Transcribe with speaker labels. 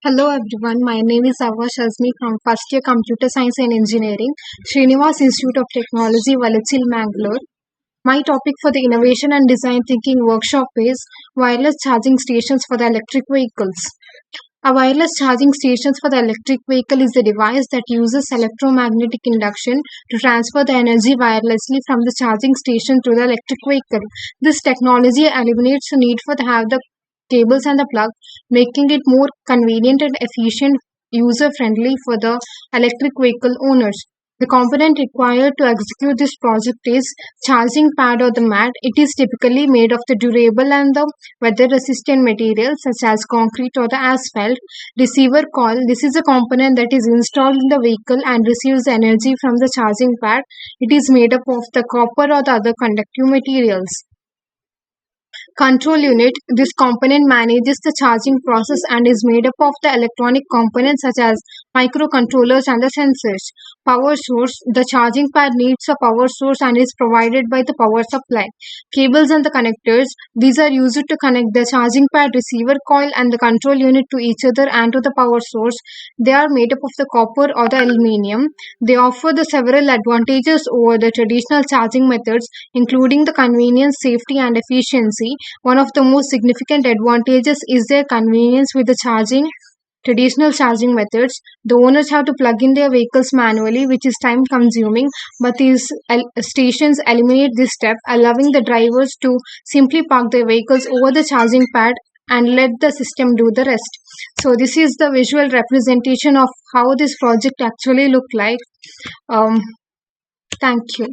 Speaker 1: Hello everyone, my name is Avva from first year Computer Science and Engineering, Srinivas Institute of Technology, Valachil, Mangalore. My topic for the Innovation and Design Thinking workshop is wireless charging stations for the electric vehicles. A wireless charging stations for the electric vehicle is a device that uses electromagnetic induction to transfer the energy wirelessly from the charging station to the electric vehicle. This technology eliminates the need for the have the cables and the plug, making it more convenient and efficient, user friendly for the electric vehicle owners. The component required to execute this project is charging pad or the mat. It is typically made of the durable and the weather resistant materials such as concrete or the asphalt. Receiver coil. This is a component that is installed in the vehicle and receives the energy from the charging pad. It is made up of the copper or the other conductive materials. Control unit. This component manages the charging process and is made up of the electronic components such as microcontrollers and the sensors. Power source. The charging pad needs a power source and is provided by the power supply. Cables and the connectors. These are used to connect the charging pad, receiver coil and the control unit to each other and to the power source. They are made up of the copper or the aluminium. They offer the several advantages over the traditional charging methods, including the convenience, safety and efficiency. One of the most significant advantages is their convenience with the charging. Traditional charging methods, the owners have to plug in their vehicles manually, which is time consuming, but these stations eliminate this step, allowing the drivers to simply park their vehicles over the charging pad and let the system do the rest. So this is the visual representation of how this project actually looked like. Thank you.